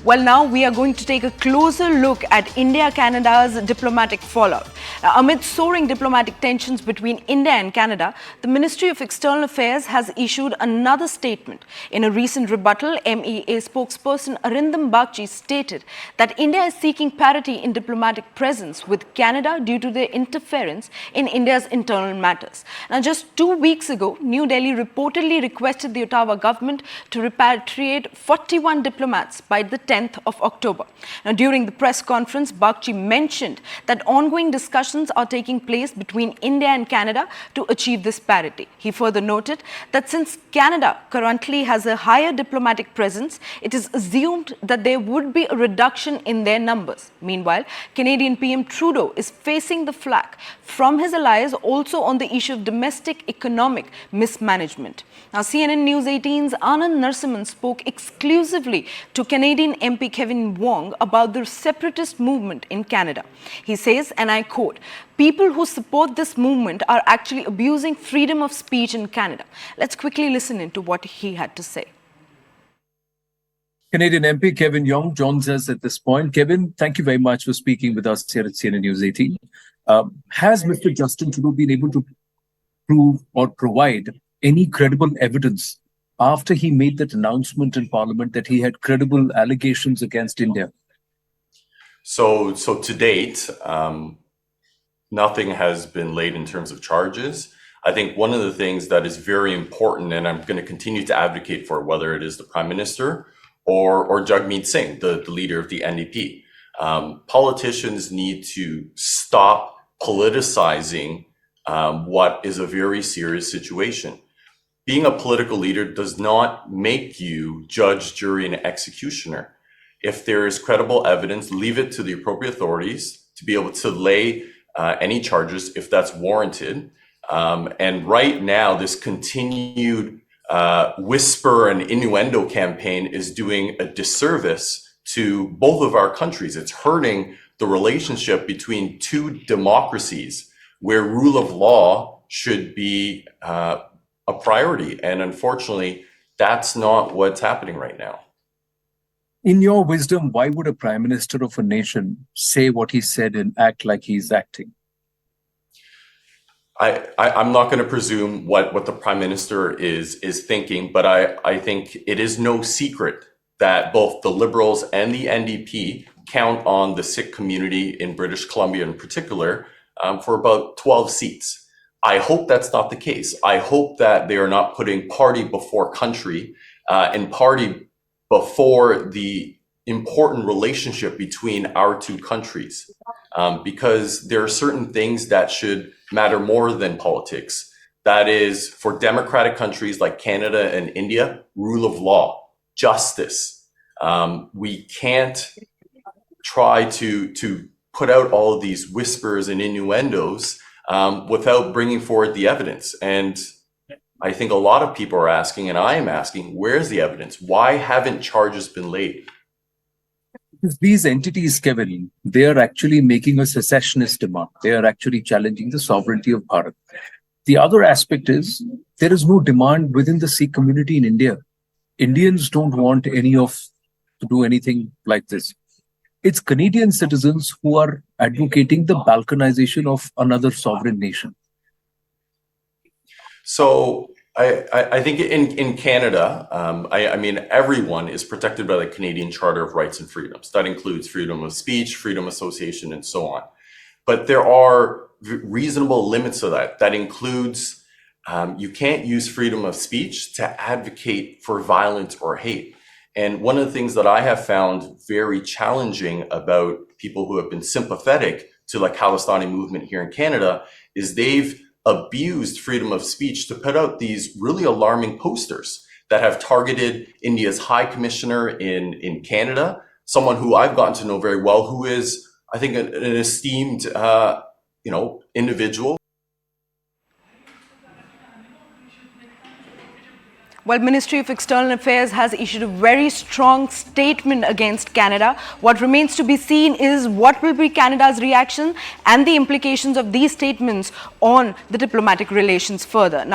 Well, now we are going to take a closer look at India-Canada's diplomatic fallout. Now, amid soaring diplomatic tensions between India and Canada, the Ministry of External Affairs has issued another statement. In a recent rebuttal, MEA spokesperson Arindam Bagchi stated that India is seeking parity in diplomatic presence with Canada due to their interference in India's internal matters. Now, just 2 weeks ago, New Delhi reportedly requested the Ottawa government to repatriate 41 diplomats by the 10th of October. Now, during the press conference, Bagchi mentioned that ongoing discussions are taking place between India and Canada to achieve this parity. He further noted that since Canada currently has a higher diplomatic presence, it is assumed that there would be a reduction in their numbers. Meanwhile, Canadian PM Trudeau is facing the flak from his allies also on the issue of domestic economic mismanagement. Now, CNN News 18's Anand Narasimhan spoke exclusively to Canadian MP Kevin Vuong about the separatist movement in Canada. He says, and I quote, "People who support this movement are actually abusing freedom of speech in Canada." Let's quickly listen into what he had to say. Canadian MP Kevin Vuong joins us at this point. Kevin, thank you very much for speaking with us here at CNN News 18. Has Mr. Justin Trudeau been able to prove or provide any credible evidence after he made that announcement in Parliament that he had credible allegations against India? So to date, nothing has been laid in terms of charges. I think one of the things that is very important, and I'm going to continue to advocate for, whether it is the Prime Minister or Jagmeet Singh, the leader of the NDP, politicians need to stop politicizing what is a very serious situation. Being a political leader does not make you judge, jury, and executioner. If there is credible evidence, leave it to the appropriate authorities to be able to lay any charges if that's warranted. And right now, this continued whisper and innuendo campaign is doing a disservice to both of our countries. It's hurting the relationship between two democracies where rule of law should be a priority. And unfortunately, that's not what's happening right now. In your wisdom, why would a prime minister of a nation say what he said and act like he's acting? I'm not going to presume what the prime minister is thinking, but I think it is no secret that both the Liberals and the NDP count on the Sikh community in British Columbia in particular for about 12 seats. I hope that's not the case. I hope that they are not putting party before country and party before the important relationship between our two countries, because there are certain things that should matter more than politics. That is, for democratic countries like Canada and India, rule of law, justice. We can't try to put out all of these whispers and innuendos without bringing forward the evidence. And I think a lot of people are asking, and I am asking, where's the evidence? Why haven't charges been laid? Because these entities, Kevin, they are actually making a secessionist demand. They are actually challenging the sovereignty of Bharat. The other aspect is there is no demand within the Sikh community in India. Indians don't want to do anything like this. It's Canadian citizens who are advocating the balkanization of another sovereign nation. So I think in Canada, I mean, everyone is protected by the Canadian Charter of Rights and Freedoms. That includes freedom of speech, freedom of association, and so on. But there are reasonable limits to that. That includes you can't use freedom of speech to advocate for violence or hate. And one of the things that I have found very challenging about people who have been sympathetic to the Khalistani movement here in Canada is they've abused freedom of speech to put out these really alarming posters that have targeted India's High Commissioner in Canada, someone who I've gotten to know very well, who is, I think, an esteemed, individual. Well, Ministry of External Affairs has issued a very strong statement against Canada. What remains to be seen is what will be Canada's reaction and the implications of these statements on the diplomatic relations further.